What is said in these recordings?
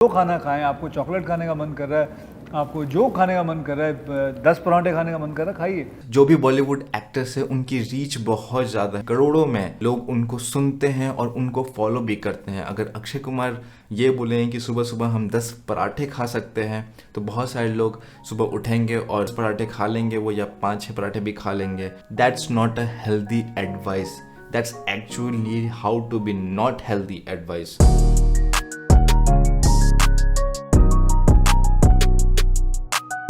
जो खाना खाएं, आपको चॉकलेट खाने का मन कर रहा है, आपको जो खाने का मन कर रहा है, 10 पराठे खाने का मन कर रहा है, खाइए। जो भी बॉलीवुड एक्टर्स है उनकी रीच बहुत ज़्यादा है, करोड़ों में लोग उनको सुनते हैं और उनको फॉलो भी करते हैं। अगर अक्षय कुमार ये बोले कि सुबह सुबह हम 10 पराठे खा सकते हैं तो बहुत सारे लोग सुबह उठेंगे और 10 पराठे खा लेंगे वो, या 5-6 पराठे भी खा लेंगे। That's not a healthy advice, that's actually how to be not healthy advice.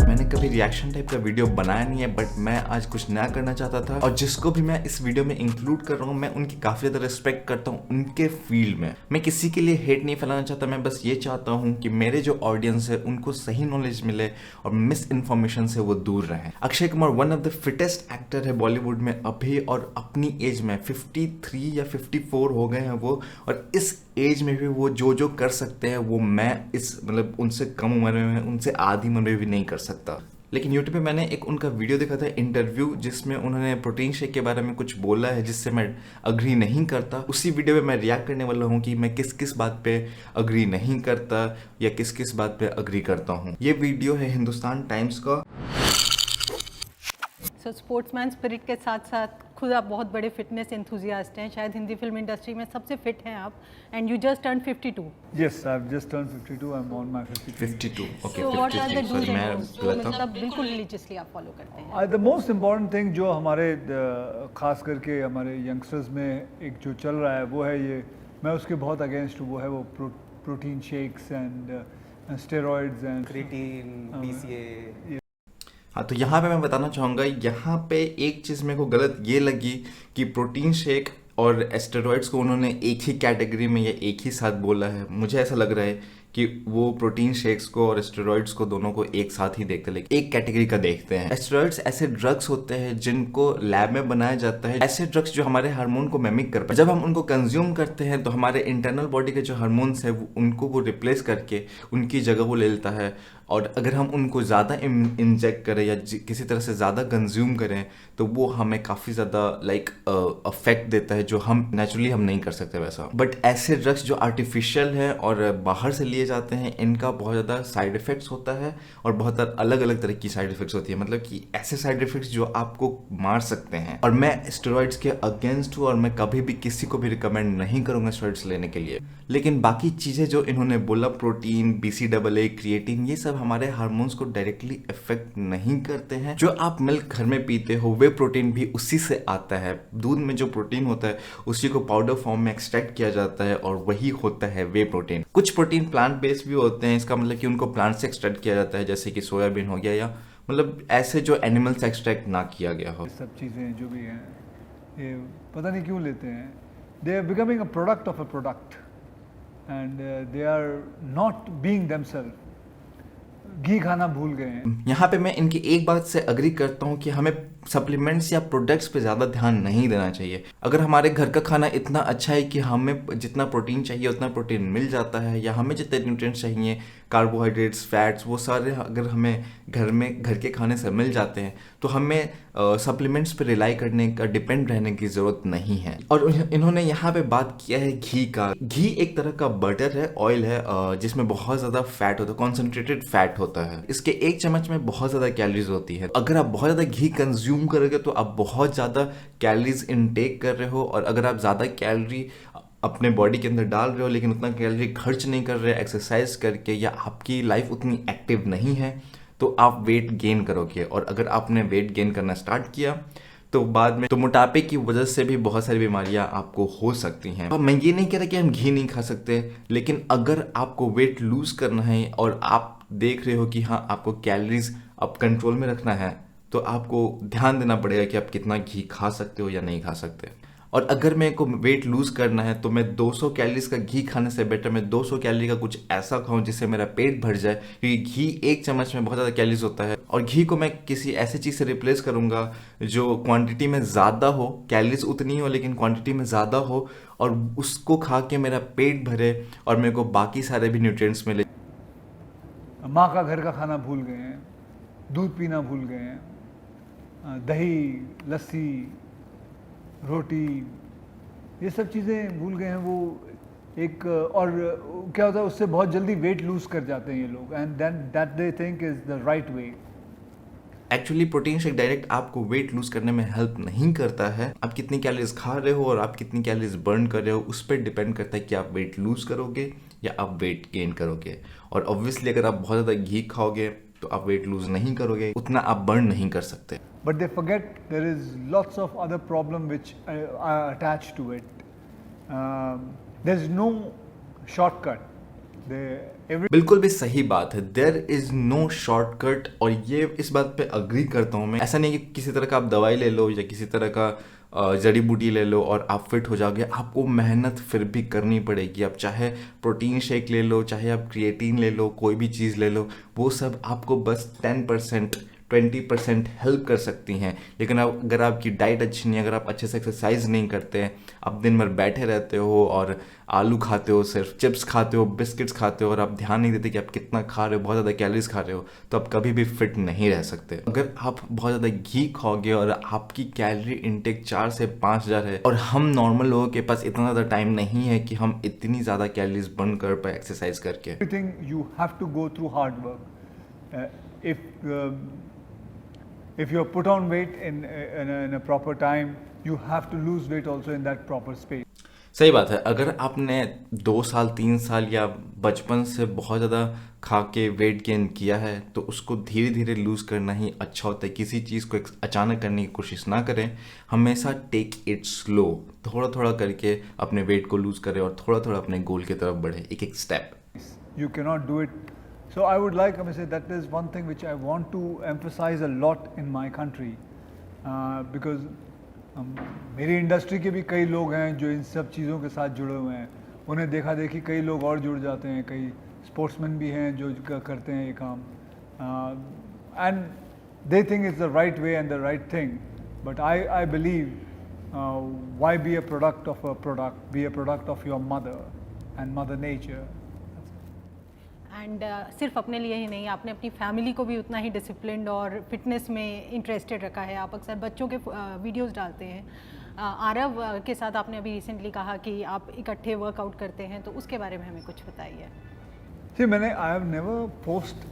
मैंने कभी रिएक्शन टाइप का वीडियो बनाया नहीं है, बट मैं आज कुछ नया करना चाहता था, और जिसको भी मैं इस वीडियो में इंक्लूड कर रहा हूँ मैं उनकी काफ़ी ज़्यादा रिस्पेक्ट करता हूँ उनके फील्ड में। मैं किसी के लिए हेट नहीं फैलाना चाहता, मैं बस ये चाहता हूँ कि मेरे जो ऑडियंस है उनको सही नॉलेज मिले और मिस इन्फॉर्मेशन से वो दूर रहें। Akshay Kumar one of the fittest actor है बॉलीवुड में अभी, और अपनी एज में 53 या 54 हो गए हैं वो, और इस एज में भी वो जो कर सकते हैं वो मैं इस मतलब उनसे कम उम्र में, उनसे आधी उम्र में भी नहीं कर सकता। लेकिन यूट्यूब पे मैंने एक उनका वीडियो देखा था, इंटरव्यू, जिसमें उन्होंने प्रोटीन शेक के बारे में कुछ बोला है जिससे मैं अग्री नहीं करता। उसी वीडियो में मैं रिएक्ट करने वाला हूँ कि मैं किस किस बात पे अग्री नहीं करता या किस किस बात पे अग्री करता हूँ। ये वीडियो है हिंदुस्तान टाइम्स का। सो स्पोर्ट्समैन स्पिरिट के साथ साथ खुद आप बहुत बड़े फिटनेस एंथुजियास्ट हैं, शायद हिंदी फिल्म इंडस्ट्री में सबसे फिट हैं आप, and you just turn 52। Yes, I've just turned 52. I'm on my 53. 52, okay, so what are the 53, do's sorry मैं एंड डोंट्स, गलत था। मतलब बिल्कुल रिलीजियसली आप फॉलो करते हैं? The most important thing जो हमारे खास करके हमारे यंगस्टर्स में एक जो चल रहा है वो है ये, मैं उसके बहुत अगेंस्ट हूँ, वो है वो protein shakes and steroids and creatine, PCA. हाँ, तो यहाँ पे मैं बताना चाहूँगा, यहाँ पे एक चीज़ मेरे को गलत ये लगी कि प्रोटीन शेक और एस्टेरॉइड्स को उन्होंने एक ही कैटेगरी में या एक ही साथ बोला है। मुझे ऐसा लग रहा है कि वो प्रोटीन शेक्स को और एस्टेरॉइड्स को दोनों को एक साथ ही देखते हैं, लेकिन एक कैटेगरी का देखते हैं। एस्टेरॉइड्स ऐसे ड्रग्स होते हैं जिनको लैब में बनाया जाता है, ऐसे ड्रग्स जो हमारे हार्मोन को मिमिक कर पाए। जब हम उनको कंज्यूम करते हैं तो हमारे इंटरनल बॉडी के जो हार्मोन्स है उनको वो रिप्लेस करके उनकी जगह वो ले लेता है, और अगर हम उनको ज़्यादा इंजेक्ट करें या किसी तरह से ज़्यादा कंज्यूम करें तो वो हमें काफ़ी ज़्यादा अफेक्ट देता है, जो हम नेचुरली हम नहीं कर सकते वैसा। बट ऐसे ड्रग्स जो आर्टिफिशियल है और बाहर से लिए जाते हैं, इनका बहुत ज़्यादा साइड इफ़ेक्ट्स होता है और बहुत अलग अलग तरह की साइड इफ़ेक्ट्स होती है, मतलब कि ऐसे साइड इफ़ेक्ट्स जो आपको मार सकते हैं। और मैं स्टेरॉइड्स के अगेंस्ट हूँ और मैं कभी भी किसी को भी रिकमेंड नहीं करूँगा स्टेरॉइड्स लेने के लिए। लेकिन बाकी चीज़ें जो इन्होंने बोला, प्रोटीन, BCAA, क्रिएटिन, ये सब हमारे हार्मोन्स को डायरेक्टली इफेक्ट नहीं करते हैं। जो आप मिल्क घर में पीते हो वे प्रोटीन भी उसी से आता है। दूध में जो प्रोटीन होता है उसी को पाउडर फॉर्म में एक्सट्रैक्ट किया जाता है और वही होता है वे प्रोटीन। कुछ प्रोटीन प्लांट बेस्ड भी होते हैं, इसका मतलब कि उनको प्लांट से एक्सट्रैक्ट किया जाता है, जैसे कि सोयाबीन हो गया, या मतलब ऐसे जो एनिमल से एक्सट्रैक्ट ना किया गया हो। सब चीज़ें जो भी हैं ये पता नहीं क्यों लेते हैं। They are becoming a product of a product and they are not being themselves. घी खाना भूल गए हैं। यहाँ पे मैं इनकी एक बात से अग्री करता हूँ कि हमें सप्लीमेंट्स या प्रोडक्ट्स पे ज़्यादा ध्यान नहीं देना चाहिए। अगर हमारे घर का खाना इतना अच्छा है कि हमें जितना प्रोटीन चाहिए उतना प्रोटीन मिल जाता है, या हमें जितने न्यूट्रिएंट्स चाहिए, कार्बोहाइड्रेट्स, फैट्स, वो सारे अगर हमें घर के खाने से मिल जाते हैं तो हमें सप्लीमेंट्स पे रिलाई करने का, डिपेंड रहने की ज़रूरत नहीं है। और इन्होंने यहाँ पे बात किया है घी का। घी एक तरह का बटर है, ऑयल है, जिसमें बहुत ज़्यादा फैट होता है, कॉन्सेंट्रेटेड फैट होता है। इसके एक चम्मच में बहुत ज़्यादा कैलोरीज होती है। अगर आप बहुत ज़्यादा घी कंज्यूम करोगे तो आप बहुत ज़्यादा कैलोरीज इनटेक कर रहे हो, और अगर आप ज़्यादा कैलोरी अपने बॉडी के अंदर डाल रहे हो लेकिन उतना कैलोरी खर्च नहीं कर रहे एक्सरसाइज करके, या आपकी लाइफ उतनी एक्टिव नहीं है, तो आप वेट गेन करोगे। और अगर आपने वेट गेन करना स्टार्ट किया तो बाद में तो मोटापे की वजह से भी बहुत सारी बीमारियां आपको हो सकती हैं। अब मैं ये नहीं कह रहा कि हम घी नहीं खा सकते, लेकिन अगर आपको वेट लूज करना है और आप देख रहे हो कि हाँ आपको कैलोरीज अब कंट्रोल में रखना है, तो आपको ध्यान देना पड़ेगा कि आप कितना घी खा सकते हो या नहीं खा सकते। और अगर मेरे को वेट लूज करना है तो मैं 200 कैलोरीज का घी खाने से बेटर मैं 200 कैलोरी का कुछ ऐसा खाऊं जिससे मेरा पेट भर जाए, क्योंकि घी एक चम्मच में बहुत ज़्यादा कैलोरीज होता है। और घी को मैं किसी ऐसी चीज़ से रिप्लेस करूंगा जो क्वांटिटी में ज़्यादा हो, कैलोरीज उतनी हो लेकिन क्वांटिटी में ज़्यादा हो, और उसको खा के मेरा पेट भरे और मेरे को बाकी सारे भी न्यूट्रिएंट्स मिले। माँ का घर का खाना भूल गए हैं, दूध पीना भूल गए हैं, दही, लस्सी, रोटी, ये सब चीज़ें भूल गए हैं। वो एक और क्या होता है उससे बहुत जल्दी वेट लूज कर जाते हैं ये लोग, and then that they think is the right way. Actually protein shake direct आपको वेट लूज करने में हेल्प नहीं करता है. आप कितनी कैलोरीज खा रहे हो और आप कितनी कैलोरीज बर्न कर रहे हो उस पर डिपेंड करता है कि आप वेट लूज करोगे या आप वेट गेन करोगे. और ऑब्वियसली अगर आप बहुत ज़्यादा घी खाओगे तो आप वेट लूज नहीं करोगे, उतना आप बर्न नहीं कर सकते. But they forget there is lots of other problem which are attached to it. There is no shortcut. बिल्कुल भी सही बात है. There is no shortcut. और ये इस बात पे अग्री करता हूँ मैं. ऐसा नहीं कि किसी तरह का आप दवाई ले लो या किसी तरह का जड़ी बूटी ले लो और आप फिट हो जाओगे. आपको मेहनत फिर भी करनी पड़ेगी. आप चाहे प्रोटीन शेक ले लो, चाहे आप क्रिएटिन ले लो, कोई भी चीज़ ले लो, वो सब आपको बस 10% 20% हेल्प कर सकती हैं. लेकिन अगर आपकी डाइट अच्छी नहीं है, अगर आप अच्छे से एक्सरसाइज नहीं करते हैं, आप दिन भर बैठे रहते हो और आलू खाते हो, सिर्फ चिप्स खाते हो, बिस्किट्स खाते हो और आप ध्यान नहीं देते कि आप कितना खा रहे हो, बहुत ज़्यादा कैलोरीज खा रहे हो, तो आप कभी भी फिट नहीं रह सकते. अगर आप बहुत ज़्यादा घी खाओगे और आपकी कैलोरी इनटेक 4 से 5,000 है और हम नॉर्मल लोगों के पास इतना ज़्यादा टाइम नहीं है कि हम इतनी ज़्यादा कैलोरीज बर्न कर पाए एक्सरसाइज करके. Everything you have to go through hard work. If you are put on weight in a proper time, you have to lose weight also in that proper space. सही बात है. अगर आपने 2 साल 3 साल या बचपन से बहुत ज़्यादा खा के वेट गेन किया है तो उसको धीरे धीरे लूज़ करना ही अच्छा होता है. किसी चीज़ को अचानक करने की कोशिश ना करें. हमेशा टेक इट स्लो, थोड़ा थोड़ा करके अपने वेट को लूज़ करें और थोड़ा थोड़ा अपने गोल की तरफ बढ़े, एक एक step. You cannot do it. So I would like to say that is one thing which I want to emphasize a lot in my country, because मेरी इंडस्ट्री के भी कई लोग हैं जो इन सब चीज़ों के साथ जुड़े हुए हैं. उन्हें देखा देखी कई लोग और जुड़ जाते हैं. कई स्पोर्ट्समैन भी हैं जो करते हैं ये काम, and they think it's the right way and the right thing. But I believe why be a product of a product, be a product of your mother and mother nature. And सिर्फ अपने लिए ही नहीं, आपने अपनी family को भी उतना ही disciplined और फिटनेस में इंटरेस्टेड रखा है. आप अक्सर बच्चों के वीडियोस डालते हैं. आरव के साथ आपने अभी रिसेंटली कहा कि आप इकट्ठे वर्कआउट करते हैं, तो उसके बारे में हमें कुछ बताइए. See, I have never forced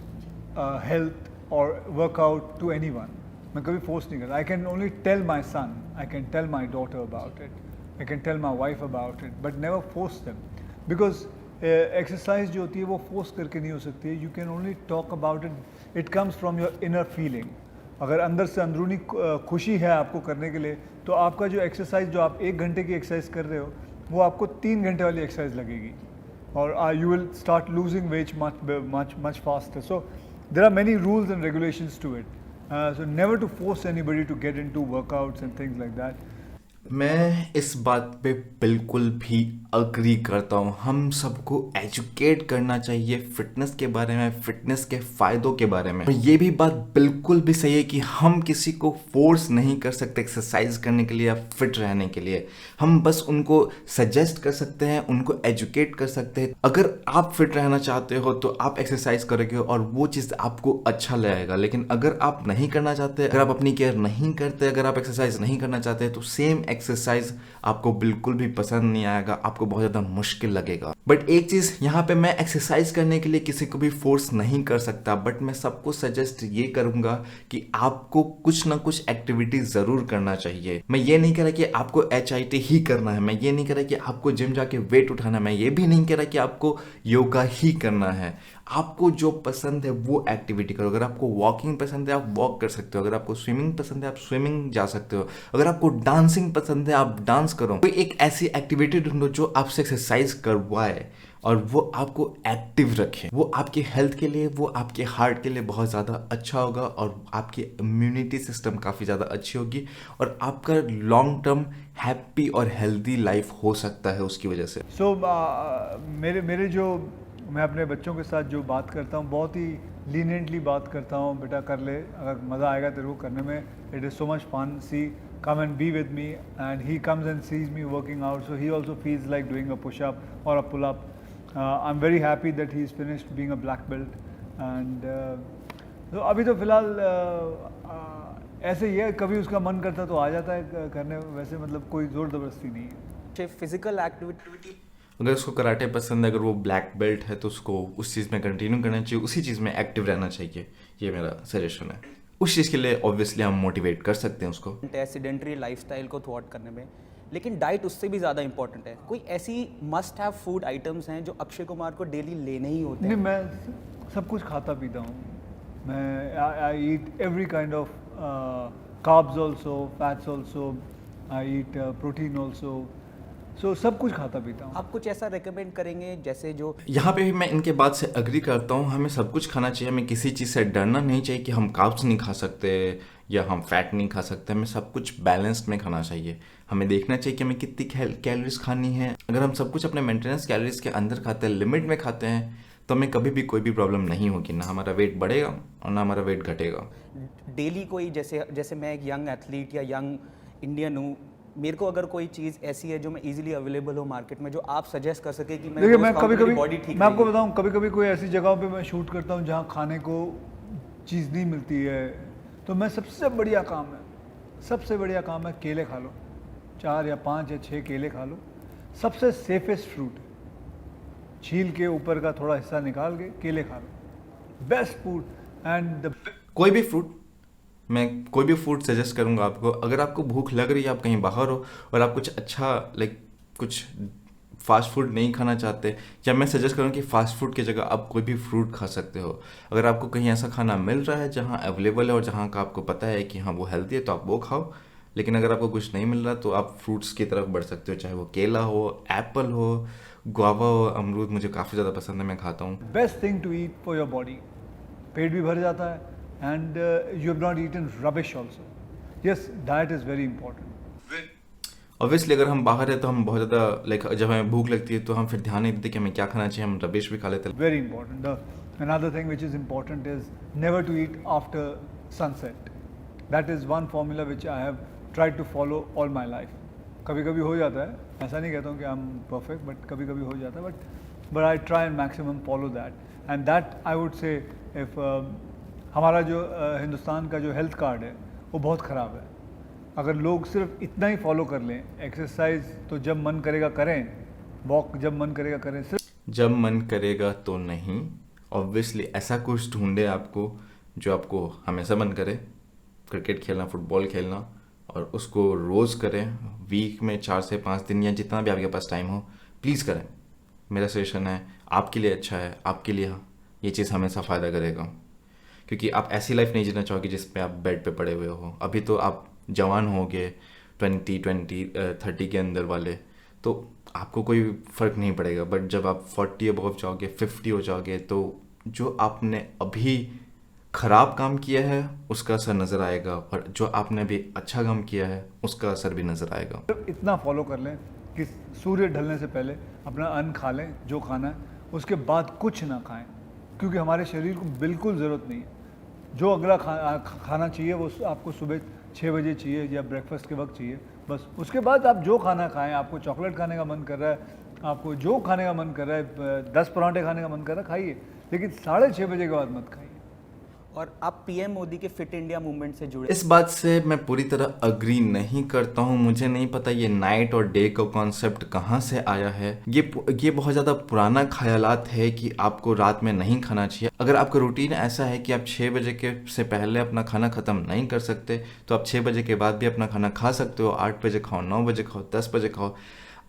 health और वर्कआउट टू एनीवन. मैं कभी फोर्स नहीं करता. I can only tell my son, I can tell my daughter about it, I can tell my wife about it, but never force them. Because exercise जो होती है वो force करके नहीं हो सकती है. You can only talk about it. It comes from your inner feeling. अगर अंदर से अंदरूनी खुशी है आपको करने के लिए, तो आपका जो एक्सरसाइज जो आप 1 घंटे की एक्सरसाइज कर रहे हो वो आपको 3 घंटे वाली एक्सरसाइज लगेगी, और you will start losing weight much faster. So there are many rules and regulations to it. So never to force anybody to get into workouts and things like that. मैं इस बात पे बिल्कुल भी अग्री करता हूँ. हम सबको एजुकेट करना चाहिए फिटनेस के बारे में, फिटनेस के फ़ायदों के बारे में. और ये भी बात बिल्कुल भी सही है कि हम किसी को फोर्स नहीं कर सकते एक्सरसाइज करने के लिए या फिट रहने के लिए. हम बस उनको सजेस्ट कर सकते हैं, उनको एजुकेट कर सकते हैं. अगर आप फिट रहना चाहते हो तो आप एक्सरसाइज करोगे और वो चीज़ आपको अच्छा लगेगा. लेकिन अगर आप नहीं करना चाहते, अगर आप अपनी केयर नहीं करते, अगर आप एक्सरसाइज नहीं करना चाहते, तो सेम एक्सरसाइज आपको बिल्कुल भी पसंद नहीं आएगा, आपको बहुत ज़्यादा मुश्किल लगेगा. बट एक चीज़ यहाँ पे, मैं एक्सरसाइज करने के लिए किसी को भी फोर्स नहीं कर सकता, बट मैं सबको सजेस्ट ये करूँगा कि आपको कुछ ना कुछ एक्टिविटी ज़रूर करना चाहिए. मैं ये नहीं कह रहा कि आपको HIIT ही करना है, मैं ये नहीं कह रहा कि आपको जिम जाके वेट उठाना है, मैं ये भी नहीं कह रहा कि आपको योगा ही करना है. आपको जो पसंद है वो एक्टिविटी करो. अगर आपको वॉकिंग पसंद है आप वॉक कर सकते हो. अगर आपको स्विमिंग पसंद है आप स्विमिंग जा सकते हो. अगर आपको डांसिंग पसंद है आप डांस करो. कोई एक ऐसी एक्टिविटी ढूंढो जो आपसे एक्सरसाइज करवाए और वो आपको एक्टिव रखे. वो आपकी हेल्थ के लिए, वो आपके हार्ट के लिए बहुत ज़्यादा अच्छा होगा और आपकी इम्यूनिटी सिस्टम काफ़ी ज़्यादा अच्छी होगी और आपका लॉन्ग टर्म हैप्पी और हेल्दी लाइफ हो सकता है उसकी वजह से. सो मेरे जो मैं अपने बच्चों के साथ जो बात करता हूँ बहुत ही लीनियंटली बात करता हूँ. बेटा कर ले, अगर मज़ा आएगा तेरे को करने में. It is so much fun. See come and be with me, and he comes and sees me working out, so he also feels like doing a push up or a pull up. I'm very happy that he's finished being a black belt, and so अभी तो फिलहाल ऐसे ही है. कभी उसका मन करता तो आ जाता है करने. वैसे मतलब कोई जोर जबरदस्ती नहीं है. फिजिकल एक्टिविटी अगर उसको कराटे पसंद है, अगर वो ब्लैक बेल्ट है, तो उसको उस चीज़ में कंटिन्यू करना चाहिए, उसी चीज़ में एक्टिव रहना चाहिए। ये मेरा सजेशन है। उस चीज़ के लिए ऑब्वियसली हम मोटिवेट कर सकते हैं उसको। सेडेंटरी लाइफस्टाइल को थ्वाट करने में, लेकिन डाइट उससे भी ज़्यादा इंपॉर्टेंट है। कोई ऐसी मस्ट हैव फूड आइटम्स हैं जो अक्षय कुमार को डेली लेने ही होते नहीं, हैं? मैं सब कुछ खाता पीता हूँ। मैं I eat every kind of carbs also, fats also, I eat protein also, so सब कुछ खाता पीता हूँ। आप कुछ ऐसा रेकमेंड करेंगे जैसे जो यहाँ पे भी मैं इनके बात से अग्री करता हूँ। हमें सब कुछ खाना चाहिए, हमें किसी चीज़ से डरना नहीं चाहिए कि हम कार्ब्स नहीं खा सकते या हम फैट नहीं खा सकते। हमें सब कुछ बैलेंस्ड में खाना चाहिए। हमें देखना चाहिए कि हमें कितनी कैलोरीज खानी है। अगर हम सब कुछ अपने मेंटेनेंस कैलोरीज के अंदर खाते हैं, लिमिट में खाते हैं, तो हमें कभी भी कोई भी प्रॉब्लम नहीं होगी। ना हमारा वेट बढ़ेगा और ना हमारा वेट घटेगा। डेली कोई जैसे मैं एक यंग एथलीट या यंग इंडियन हूँ, मेरे को अगर कोई चीज़ ऐसी है जो मैं इजीली अवेलेबल हो मार्केट में, जो आप सजेस्ट कर सके कि देखिए, मैं कभी कभी बॉडी ठीक मैं आपको रहेगी। बताऊं, कभी कभी कोई ऐसी जगहों पे मैं शूट करता हूं जहां खाने को चीज़ नहीं मिलती है, तो मैं सबसे बढ़िया काम है केले खा लो। 4 या 5 या 6 केले खा लो। सबसे सेफेस्ट फ्रूट है। छील के ऊपर का थोड़ा हिस्सा निकाल के केले खा लो। बेस्ट फूड एंड कोई भी फूड सजेस्ट करूंगा आपको। अगर आपको भूख लग रही है, आप कहीं बाहर हो और आप कुछ अच्छा कुछ फास्ट फूड नहीं खाना चाहते, या मैं सजेस्ट करूँ कि फास्ट फूड की जगह आप कोई भी फ्रूट खा सकते हो। अगर आपको कहीं ऐसा खाना मिल रहा है जहाँ अवेलेबल है और जहाँ का आपको पता है कि हाँ वो हेल्दी है, तो आप वो खाओ। लेकिन अगर आपको कुछ नहीं मिल रहा तो आप फ्रूट्स की तरफ बढ़ सकते हो, चाहे वो केला हो, एप्पल हो, गुआवा हो, अमरूद मुझे काफ़ी ज़्यादा पसंद है, मैं खाता हूँ। Best thing to eat for your body. पेट भी भर जाता है and you have not eaten rubbish also. Yes, diet is very important. Obviously अगर हम बाहर है तो हम बहुत ज़्यादा जब हमें भूख लगती है तो हम फिर ध्यान नहीं देते कि हमें क्या खाना चाहिए, हम रबिश भी खा लेते हैं। Very important. Another thing which is important is never to eat after sunset. That is one formula which I have tried to follow all my life. कभी कभी हो जाता है, ऐसा नहीं कहता हूँ कि आई एम परफेक्ट, बट कभी कभी हो जाता है, but I try and maximum follow that. And that I would say if हमारा जो हिंदुस्तान का जो हेल्थ कार्ड है वो बहुत ख़राब है। अगर लोग सिर्फ इतना ही फॉलो कर लें, एक्सरसाइज तो जब मन करेगा करें, वॉक जब मन करेगा करें, सिर्फ जब मन करेगा तो नहीं, ऑब्वियसली ऐसा कुछ ढूंढे आपको जो आपको हमेशा मन करे। क्रिकेट खेलना, फुटबॉल खेलना, और उसको रोज़ करें। वीक में 4 से 5 दिन या जितना भी आपके पास टाइम हो, प्लीज़ करें। मेरा सजेशन है, आपके लिए अच्छा है, आपके लिए ये चीज़ हमेशा फ़ायदा करेगा। क्योंकि आप ऐसी लाइफ नहीं जीना चाहोगे जिस पे आप बेड पे पड़े हुए हो। अभी तो आप जवान हो गए, 30 के अंदर वाले, तो आपको कोई फ़र्क नहीं पड़ेगा। बट जब आप 40 अबव जाओगे, 50 हो जाओगे, तो जो आपने अभी ख़राब काम किया है उसका असर नज़र आएगा, और जो आपने अभी अच्छा काम किया है उसका असर भी नज़र आएगा। इतना फॉलो कर लें कि सूर्य ढलने से पहले अपना अन्न खा लें जो खाना है, उसके बाद कुछ ना खाएं, क्योंकि हमारे शरीर को बिल्कुल ज़रूरत नहीं है। जो अगला खाना चाहिए वो आपको सुबह 6 बजे चाहिए या ब्रेकफास्ट के वक्त चाहिए, बस। उसके बाद आप जो खाना खाएं, आपको चॉकलेट खाने का मन कर रहा है, आपको जो खाने का मन कर रहा है, 10 पराठे खाने का मन कर रहा है, खाइए, लेकिन 6:30 बजे के बाद मत खाइए। और आप पीएम मोदी के फिट इंडिया मूवमेंट से जुड़े, इस बात से मैं पूरी तरह अग्री नहीं करता हूँ। मुझे नहीं पता ये नाइट और डे का कॉन्सेप्ट कहाँ से आया है। ये बहुत ज़्यादा पुराना ख्यालात है कि आपको रात में नहीं खाना चाहिए। अगर आपका रूटीन ऐसा है कि आप 6 बजे के से पहले अपना खाना ख़त्म नहीं कर सकते, तो आप 6 बजे के बाद भी अपना खाना खा सकते हो। 8 बजे खाओ, 9 बजे खाओ, 10 बजे खाओ।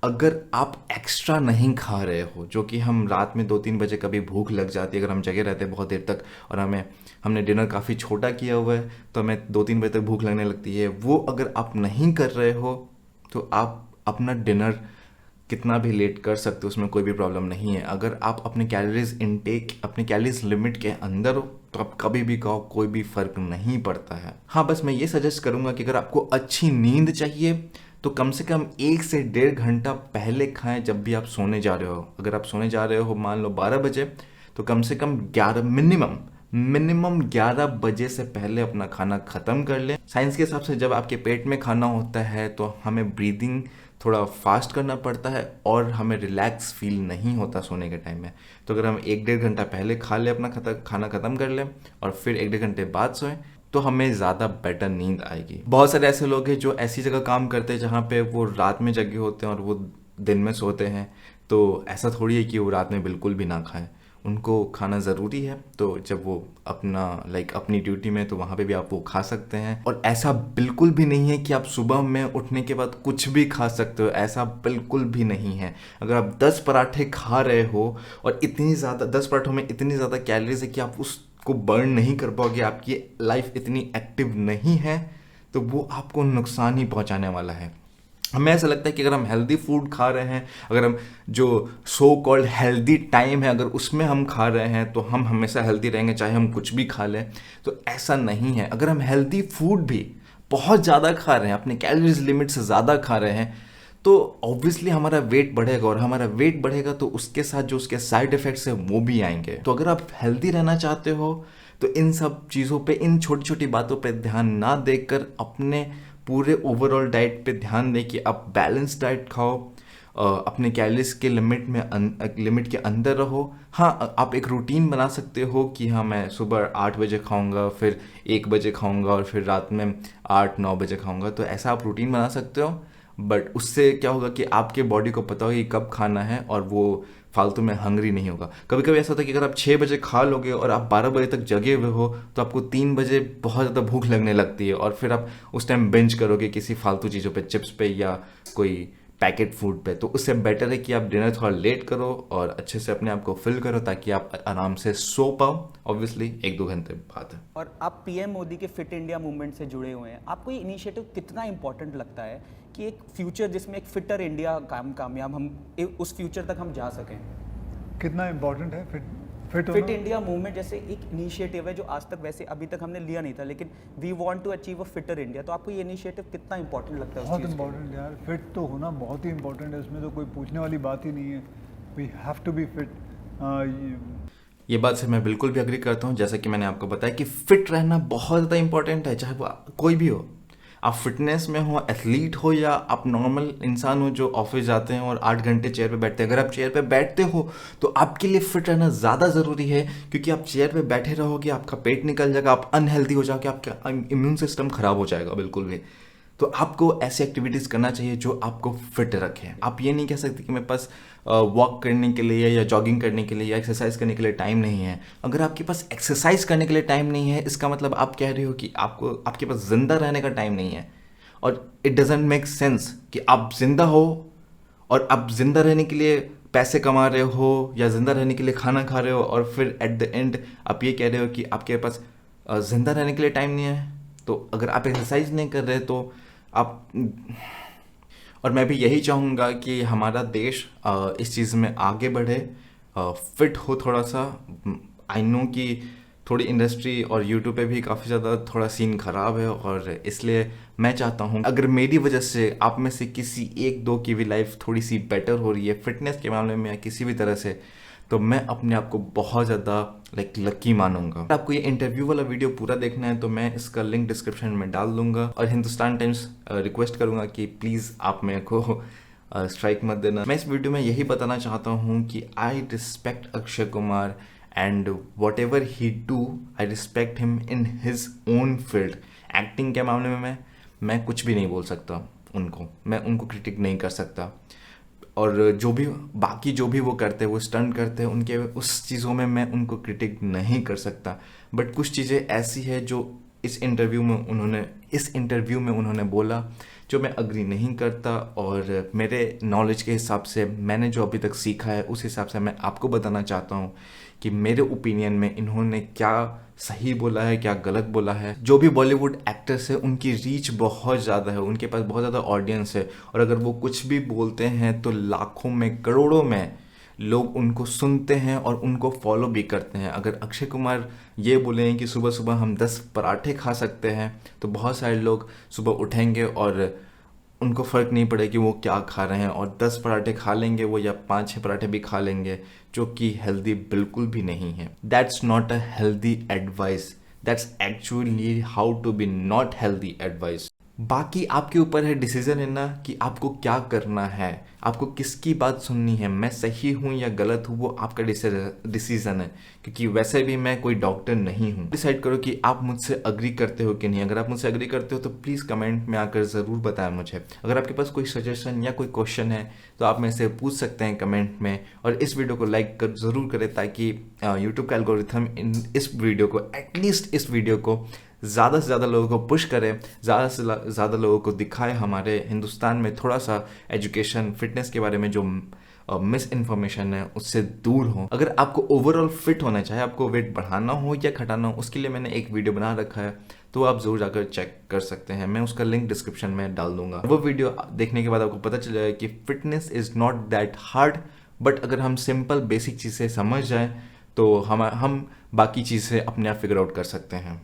अगर आप एक्स्ट्रा नहीं खा रहे हो, जो कि हम रात में 2-3 बजे कभी भूख लग जाती है, अगर हम जगे रहते हैं बहुत देर तक और हमने डिनर काफ़ी छोटा किया हुआ है, तो हमें 2-3 बजे तक भूख लगने लगती है, वो अगर आप नहीं कर रहे हो तो आप अपना डिनर कितना भी लेट कर सकते हो, उसमें कोई भी प्रॉब्लम नहीं है। अगर आप अपने कैलोरीज इनटेक, अपने कैलोरीज लिमिट के अंदर हो, तो आप कभी भी खाओ, कोई भी फ़र्क नहीं पड़ता है। हाँ, बस मैं ये सजेस्ट करूँगा कि अगर आपको अच्छी नींद चाहिए तो कम से कम 1 से 1.5 घंटा पहले खाएं जब भी आप सोने जा रहे हो। अगर आप सोने जा रहे हो मान लो 12 बजे, तो कम से कम 11 मिनिमम 11 बजे से पहले अपना खाना ख़त्म कर लें। साइंस के हिसाब से जब आपके पेट में खाना होता है तो हमें ब्रीदिंग थोड़ा फास्ट करना पड़ता है और हमें रिलैक्स फील नहीं होता सोने के टाइम में। तो अगर हम 1-1.5 घंटा पहले खा लें, अपना खाना ख़त्म कर लें और फिर 1-1.5 घंटे बाद सोएं, तो हमें ज़्यादा बेटर नींद आएगी। बहुत सारे ऐसे लोग हैं जो ऐसी जगह काम करते हैं जहाँ पे वो रात में जगे होते हैं और वो दिन में सोते हैं, तो ऐसा थोड़ी है कि वो रात में बिल्कुल भी ना खाएं, उनको खाना ज़रूरी है। तो जब वो अपना अपनी ड्यूटी में, तो वहाँ पे भी आप वो खा सकते हैं। और ऐसा बिल्कुल भी नहीं है कि आप सुबह में उठने के बाद कुछ भी खा सकते हो, ऐसा बिल्कुल भी नहीं है। अगर आप 10 पराठे खा रहे हो और इतनी ज़्यादा 10 पराठों में इतनी ज़्यादा कैलोरीज है कि आप उसको बर्न नहीं कर पाओगे, आपकी लाइफ इतनी एक्टिव नहीं है, तो वो आपको नुकसान ही पहुँचाने वाला है। हमें ऐसा लगता है कि अगर हम हेल्दी फूड खा रहे हैं, अगर हम जो सो कॉल्ड हेल्दी टाइम है अगर उसमें हम खा रहे हैं, तो हम हमेशा हेल्दी रहेंगे चाहे हम कुछ भी खा लें। तो ऐसा नहीं है। अगर हम हेल्दी फूड भी बहुत ज़्यादा खा रहे हैं, अपने कैलोरीज लिमिट से ज़्यादा खा रहे हैं, तो ऑब्वियसली हमारा वेट बढ़ेगा, और हमारा वेट बढ़ेगा तो उसके साथ जो उसके साइड इफ़ेक्ट्स हैं वो भी आएंगे। तो अगर आप हेल्दी रहना चाहते हो तो इन सब चीज़ों पे, इन छोटी छोटी बातों पे ध्यान ना देकर अपने पूरे ओवरऑल डाइट पे ध्यान दें कि आप बैलेंस डाइट खाओ, अपने कैलोरीज के लिमिट के अंदर रहो। हाँ, आप एक रूटीन बना सकते हो कि हाँ मैं सुबह 8 बजे खाऊंगा, फिर 1 बजे खाऊंगा, और फिर रात में 8-9 बजे खाऊंगा। तो ऐसा आप रूटीन बना सकते हो, बट उससे क्या होगा कि आपके बॉडी को पता होगा कि कब खाना है, और वो फालतू में हंग्री नहीं होगा। कभी कभी ऐसा होता है कि अगर आप 6 बजे खा लोगे और आप 12 बजे तक जगे हुए हो, तो आपको 3 बजे बहुत ज़्यादा भूख लगने लगती है, और फिर आप उस टाइम बिंज करोगे किसी फालतू चीज़ों पे, चिप्स पे या कोई पैकेट फूड पे। तो उससे बेटर है कि आप डिनर थोड़ा लेट करो और अच्छे से अपने आप को फिल करो, ताकि आप आराम से सो पाओ। ऑब्वियसली 1-2 घंटे बाद है। और आप पीएम मोदी के फिट इंडिया मूवमेंट से जुड़े हुए हैं, आपको ये इनिशिएटिव कितना इंपॉर्टेंट लगता है कि एक फ्यूचर जिसमें एक फिटर इंडिया कामयाब हम उस फ्यूचर तक हम जा सकें? कितना इम्पोर्टेंट है फिट फिट होना? इंडिया मूवमेंट जैसे एक इनिशिएटिव है जो आज तक वैसे अभी तक हमने लिया नहीं था, लेकिन we want to achieve a fitter India. तो आपको ये इनिशिएटिव कितना इंपॉर्टेंट लगता है? उस बहुत चीज़ के लिए? इम्पोर्टेंट यार, फिट तो होना बहुत ही इम्पोर्टेंट है, उसमें तो कोई पूछने वाली बात ही नहीं है। We have to be fit. ये बात से मैं बिल्कुल भी अग्री करता हूँ। जैसा कि मैंने आपको बताया कि फिट रहना बहुत ज़्यादा इंपॉर्टेंट है, चाहे वो कोई भी हो। आप फिटनेस में हो, एथलीट हो, या आप नॉर्मल इंसान हो जो ऑफिस जाते हैं और 8 घंटे चेयर पे बैठते हैं। अगर आप चेयर पे बैठते हो तो आपके लिए फिट रहना ज़्यादा ज़रूरी है, क्योंकि आप चेयर पे बैठे रहोगे, आपका पेट निकल जाएगा, आप अनहेल्दी हो जाओगे, आपका इम्यून सिस्टम खराब हो जाएगा बिल्कुल भी। तो आपको ऐसी एक्टिविटीज़ करना चाहिए जो आपको फिट रखें। आप ये नहीं कह सकते कि मेरे पास वॉक करने के लिए या जॉगिंग करने के लिए या एक्सरसाइज करने के लिए टाइम नहीं है। अगर आपके पास एक्सरसाइज करने के लिए टाइम नहीं है, इसका मतलब आप कह रहे हो कि आपके पास जिंदा रहने का टाइम नहीं है। और इट डजेंट मेक सेंस कि आप जिंदा हो और आप जिंदा रहने के लिए पैसे कमा रहे हो या जिंदा रहने के लिए खाना खा रहे हो, और फिर एट द एंड आप ये कह रहे हो कि आपके पास जिंदा रहने के लिए टाइम नहीं है। तो अगर आप एक्सरसाइज नहीं कर रहे तो आप, और मैं भी यही चाहूँगा कि हमारा देश इस चीज़ में आगे बढ़े, फिट हो थोड़ा सा। आई नो कि थोड़ी इंडस्ट्री और यूट्यूब पे भी काफ़ी ज़्यादा थोड़ा सीन ख़राब है, और इसलिए मैं चाहता हूँ अगर मेरी वजह से आप में से किसी 1-2 की भी लाइफ थोड़ी सी बेटर हो रही है फिटनेस के मामले में या किसी भी तरह से, तो मैं अपने आप को बहुत ज़्यादा लकी मानूंगा। अगर आपको ये इंटरव्यू वाला वीडियो पूरा देखना है तो मैं इसका लिंक डिस्क्रिप्शन में डाल दूंगा, और हिंदुस्तान टाइम्स रिक्वेस्ट करूंगा कि प्लीज़ आप मेरे को स्ट्राइक मत देना। मैं इस वीडियो में यही बताना चाहता हूँ कि I respect Akshay Kumar, and what ever he do I respect him in his own field. Acting के मामले में मैं कुछ भी नहीं बोल सकता मैं उनको क्रिटिक नहीं कर सकता, और जो भी वो करते हैं, वो स्टंट करते हैं, उनके उस चीज़ों में मैं उनको क्रिटिक नहीं कर सकता। बट कुछ चीज़ें ऐसी है जो इस इंटरव्यू में उन्होंने बोला जो मैं अग्री नहीं करता, और मेरे नॉलेज के हिसाब से मैंने जो अभी तक सीखा है उस हिसाब से मैं आपको बताना चाहता हूँ कि मेरे ओपिनियन में इन्होंने क्या सही बोला है, क्या गलत बोला है। जो भी बॉलीवुड एक्टर्स है उनकी रीच बहुत ज़्यादा है, उनके पास बहुत ज़्यादा ऑडियंस है, और अगर वो कुछ भी बोलते हैं तो लाखों में, करोड़ों में लोग उनको सुनते हैं और उनको फॉलो भी करते हैं। अगर अक्षय कुमार ये बोले कि सुबह सुबह हम 10 पराठे खा सकते हैं, तो बहुत सारे लोग सुबह उठेंगे और उनको फ़र्क नहीं पड़ेगा कि वो क्या खा रहे हैं, और 10 पराठे खा लेंगे वो, या 5-6 पराठे भी खा लेंगे, जो कि हेल्दी बिल्कुल भी नहीं है। That's not a healthy advice, that's actually how to be not healthy advice. बाकी आपके ऊपर है डिसीजन लेना कि आपको क्या करना है, आपको किसकी बात सुननी है, मैं सही हूँ या गलत हूँ, वो आपका डिसीजन है, क्योंकि वैसे भी मैं कोई डॉक्टर नहीं हूँ। डिसाइड करो कि आप मुझसे अग्री करते हो कि नहीं। अगर आप मुझसे अग्री करते हो तो प्लीज़ कमेंट में आकर ज़रूर बताएं मुझे। अगर आपके पास कोई सजेशन या कोई क्वेश्चन है तो आप मेरे से पूछ सकते हैं कमेंट में, और इस वीडियो को लाइक कर ज़रूर करें ताकि यूट्यूब का एल्गोरिथम इस वीडियो को, एटलीस्ट इस वीडियो को ज़्यादा से ज़्यादा लोगों को पुश करें, ज़्यादा से ज़्यादा लोगों को दिखाए हमारे हिंदुस्तान में थोड़ा सा एजुकेशन फिटनेस के बारे में जो मिस इन्फॉर्मेशन है उससे दूर हो। अगर आपको ओवरऑल फिट होना चाहे, आपको वेट बढ़ाना हो या घटाना हो, उसके लिए मैंने एक वीडियो बना रखा है, तो आप ज़रूर जाकर चेक कर सकते हैं। मैं उसका लिंक डिस्क्रिप्शन में डाल दूंगा। वो वीडियो देखने के बाद आपको पता चल जाएगा कि fitness is not that hard, but अगर हम सिंपल बेसिक चीज़ें समझ जाएं तो हम बाकी चीज़ें अपने आप फिगर आउट कर सकते हैं।